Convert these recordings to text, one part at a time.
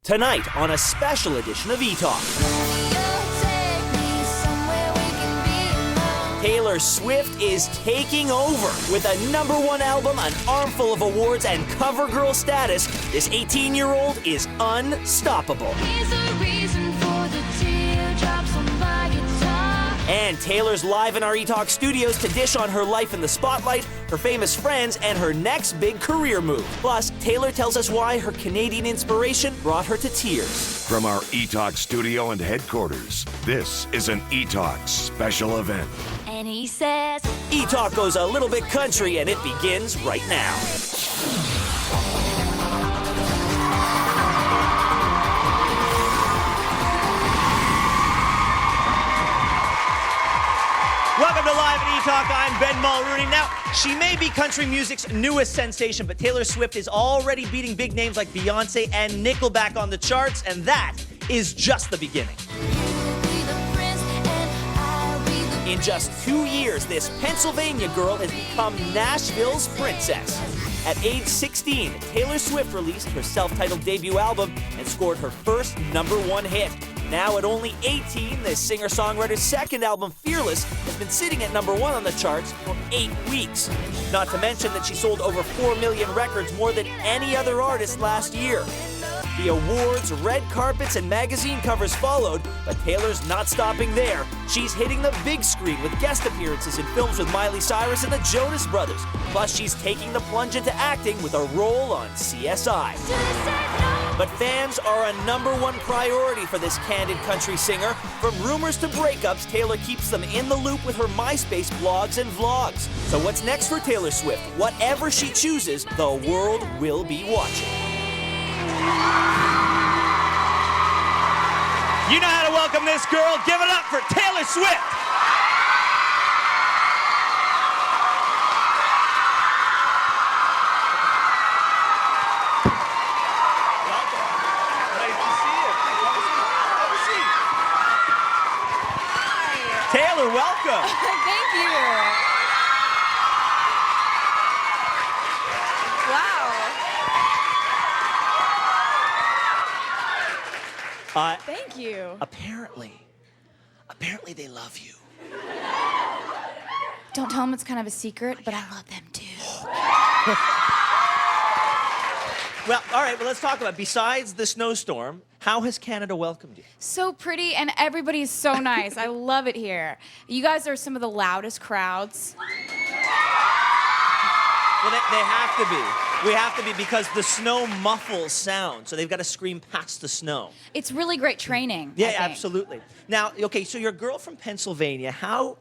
Tonight on a special edition of Etalk. Taylor Swift is taking over with a #1 album, an armful of awards, and cover girl status. This 18-year-old is unstoppable. And Taylor's live in our Etalk studios to dish on her life in the spotlight, her famous friends, and her next big career move. Plus, Taylor tells us why her Canadian inspiration brought her to tears. From our Etalk studio and headquarters, this is an Etalk special event. And he says, Etalk goes a little bit country, and it begins right now. Welcome to Live at Etalk. I'm Ben Mulrooney. Now, she may be country music's newest sensation, but Taylor Swift is already beating big names like Beyonce and Nickelback on the charts, and that is just the beginning. In just 2 years, this Pennsylvania girl has become Nashville's princess. At age 16, Taylor Swift released her self-titled debut album and scored her first #1 hit. Now at only 18, this singer-songwriter's second album, Fearless, has been sitting at #1 on the charts for 8 weeks. Not to mention that she sold over 4 million records, more than any other artist last year. The awards, red carpets, and magazine covers followed, but Taylor's not stopping there. She's hitting the big screen with guest appearances in films with Miley Cyrus and the Jonas Brothers. Plus, she's taking the plunge into acting with a role on CSI. But fans are a #1 priority for this candid country singer. From rumors to breakups, Taylor keeps them in the loop with her MySpace blogs and vlogs. So what's next for Taylor Swift? Whatever she chooses, the world will be watching. You know how to welcome this girl. Give it up for Taylor Swift. Taylor, welcome. Thank you. Wow. Thank you. Apparently they love you. Don't tell them it's kind of a secret, but I love them too. Well, all right, well, let's talk about, besides the snowstorm, how has Canada welcomed you? So pretty, and everybody's so nice. I love it here. You guys are some of the loudest crowds. Well, they have to be. We have to be because the snow muffles sound, so they've got to scream past the snow. It's really great training. Yeah, I think. absolutely. Now, okay, so you're a girl from Pennsylvania. How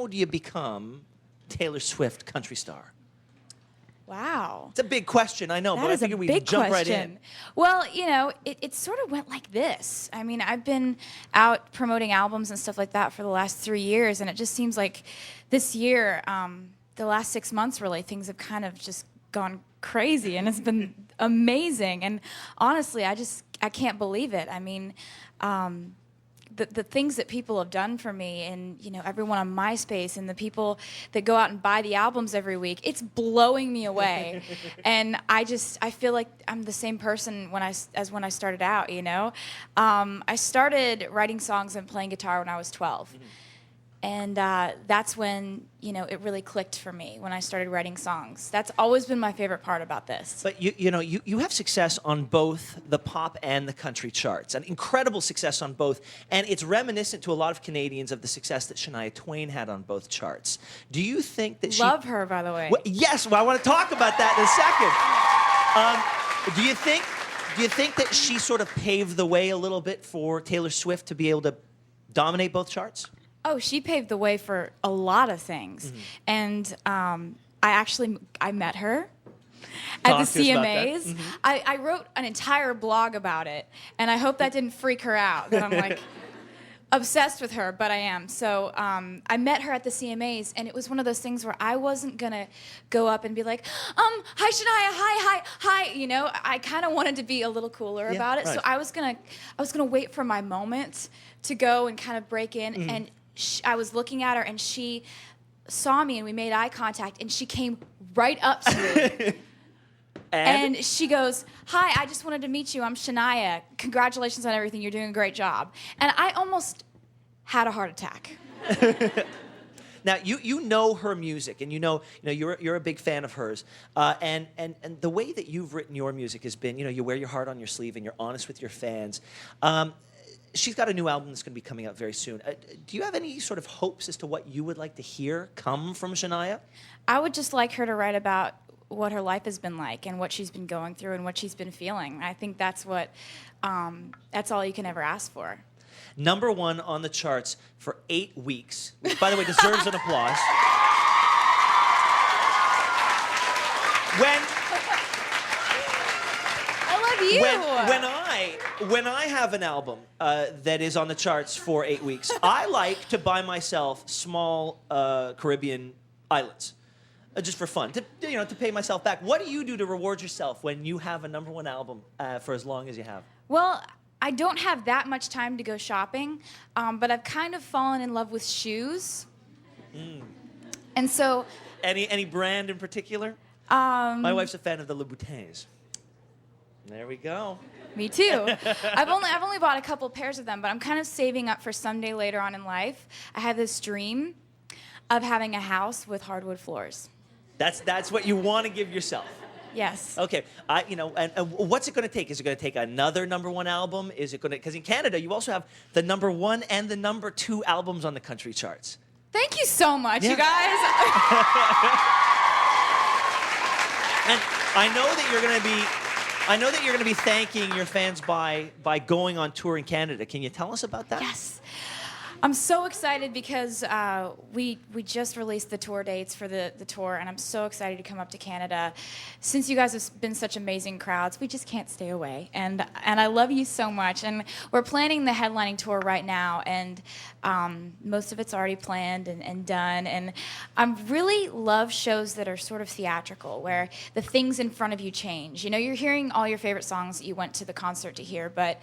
do you become Taylor Swift country star? Wow. It's a big question, I know, That but I is a figured we'd big jump question. right in. Well, you know, it sort of went like this. I mean, I've been out promoting albums and stuff like that for the last 3 years, and it just seems like this year, the last 6 months, really, things have kind of just gone crazy, and it's been amazing. And honestly, I can't believe it. I mean, the things that people have done for me, and you know, everyone on MySpace, and the people that go out and buy the albums every week, it's blowing me away. And I feel like I'm the same person as when I started out. You know, I started writing songs and playing guitar when I was 12. Mm-hmm. And that's when, you know, it really clicked for me, when I started writing songs. That's always been my favorite part about this. But you have success on both the pop and the country charts, an incredible success on both, and it's reminiscent to a lot of Canadians of the success that Shania Twain had on both charts. Do you think that Love her, by the way. Well, yes, well, I want to talk about that in a second. Do you think that she sort of paved the way a little bit for Taylor Swift to be able to dominate both charts? Oh, she paved the way for a lot of things. Mm-hmm. And I met her at the CMAs. Mm-hmm. I wrote an entire blog about it, and I hope that didn't freak her out, that I'm like obsessed with her, but I am. So I met her at the CMAs, and it was one of those things where I wasn't gonna go up and be like, hi Shania, hi. You know, I kind of wanted to be a little cooler about it. Right. So I was gonna wait for my moment to go and kind of break in. Mm-hmm. And I was looking at her, and she saw me, and we made eye contact, and she came right up to me. And she goes, "Hi, I just wanted to meet you. I'm Shania. Congratulations on everything. You're doing a great job." And I almost had a heart attack. Now you know her music, and you know you're a big fan of hers, and the way that you've written your music has been, you wear your heart on your sleeve and you're honest with your fans. She's got a new album that's going to be coming out very soon. Do you have any sort of hopes as to what you would like to hear come from Shania? I would just like her to write about what her life has been like and what she's been going through and what she's been feeling. I think that's all you can ever ask for. #1 on the charts for 8 weeks, which, by the way, deserves an applause. I love you. When I have an album that is on the charts for 8 weeks, I like to buy myself small Caribbean islands, just for fun, to pay myself back. What do you do to reward yourself when you have a #1 album for as long as you have? Well, I don't have that much time to go shopping, but I've kind of fallen in love with shoes. And so... Any brand in particular? My wife's a fan of the Louboutins. There we go. Me too. I've only bought a couple pairs of them, but I'm kind of saving up for someday later on in life. I have this dream of having a house with hardwood floors. That's what you want to give yourself. Yes. Okay. And what's it going to take? Is it going to take another #1 album? Is it going to? Because in Canada, you also have the #1 and the #2 albums on the country charts. Thank you so much, you guys. And I know that you're going to be thanking your fans by going on tour in Canada. Can you tell us about that? Yes. I'm so excited because we just released the tour dates for the tour, and I'm so excited to come up to Canada. Since you guys have been such amazing crowds, we just can't stay away. And I love you so much. And we're planning the headlining tour right now, and most of it's already planned and done. And I really love shows that are sort of theatrical, where the things in front of you change. You're hearing all your favorite songs that you went to the concert to hear, but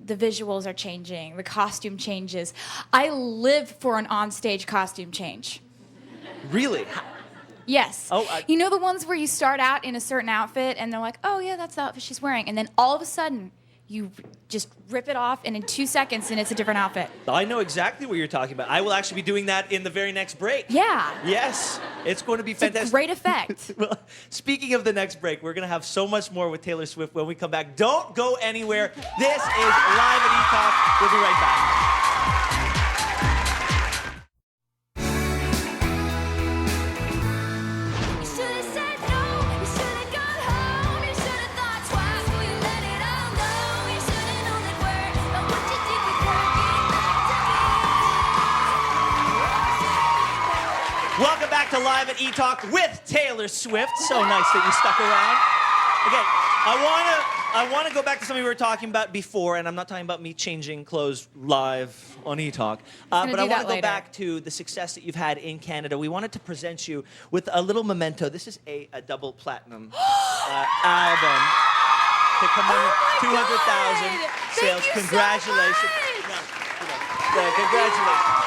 the visuals are changing, the costume changes. I live for an onstage costume change. Really? Yes. Oh, you know the ones where you start out in a certain outfit and they're like, "Oh yeah, that's the outfit she's wearing," and then all of a sudden you just rip it off, and in 2 seconds, and it's a different outfit. I know exactly what you're talking about. I will actually be doing that in the very next break. Yeah. Yes. It's going to be fantastic. It's a great effect. Well, speaking of the next break, we're going to have so much more with Taylor Swift when we come back. Don't go anywhere. This is Live at Etalk. We'll be right back. Welcome back to Live at Etalk with Taylor Swift. So nice that you stuck around. Okay, I want to go back to something we were talking about before, and I'm not talking about me changing clothes live on Etalk. But I want to go back to the success that you've had in Canada. We wanted to present you with a little memento. This is a double platinum album to commemorate 200,000 sales. Congratulations. Congratulations.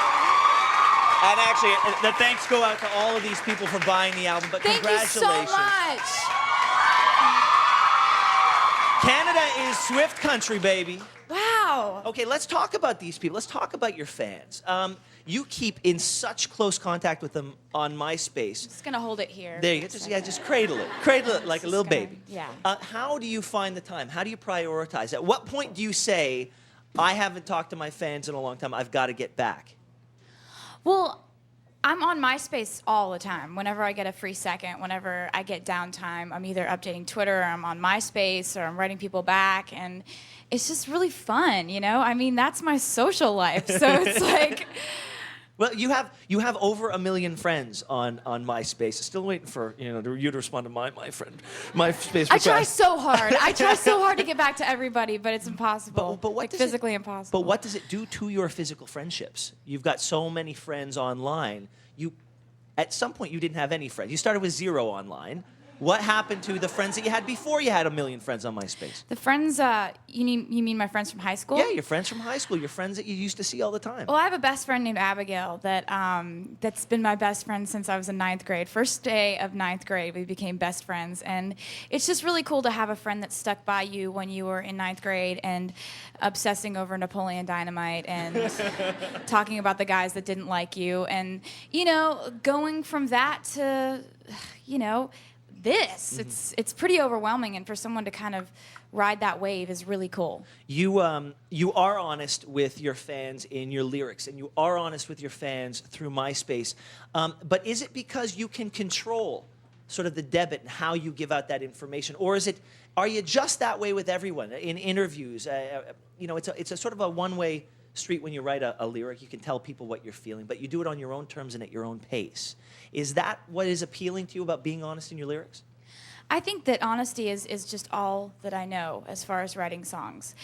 And actually, the thanks go out to all of these people for buying the album, but congratulations. Thank you so much. Canada is Swift country, baby. Wow. Okay, let's talk about these people. Let's talk about your fans. You keep in such close contact with them on MySpace. I'm just going to hold it here. There you go. Just cradle it. Cradle it like a little baby. Yeah. How do you find the time? How do you prioritize? At what point do you say, I haven't talked to my fans in a long time, I've got to get back? Well, I'm on MySpace all the time. Whenever I get a free second, whenever I get downtime, I'm either updating Twitter, or I'm on MySpace, or I'm writing people back, and it's just really fun, I mean, that's my social life, so it's like... Well, you have over 1 million friends on MySpace. Still waiting for you to respond to my MySpace request. I try so hard. I try so hard to get back to everybody, but it's impossible. But what does physically impossible. But what does it do to your physical friendships? You've got so many friends online. At some point you didn't have any friends. You started with 0 online. What happened to the friends that you had before you had a million friends on MySpace? The friends, you mean my friends from high school? Yeah, your friends from high school, your friends that you used to see all the time. Well, I have a best friend named Abigail that's been my best friend since I was in 9th grade. First day of 9th grade, we became best friends, and it's just really cool to have a friend that stuck by you when you were in 9th grade and obsessing over Napoleon Dynamite and talking about the guys that didn't like you, and going from that to this. It's pretty overwhelming, and for someone to kind of ride that wave is really cool. You are honest with your fans in your lyrics, and you are honest with your fans through MySpace. But is it because you can control sort of the debit and how you give out that information, or are you just that way with everyone in interviews? It's a sort of a one-way street when you write a lyric. You can tell people what you're feeling, but you do it on your own terms and at your own pace. Is that what is appealing to you about being honest in your lyrics? I think that honesty is just all that I know as far as writing songs.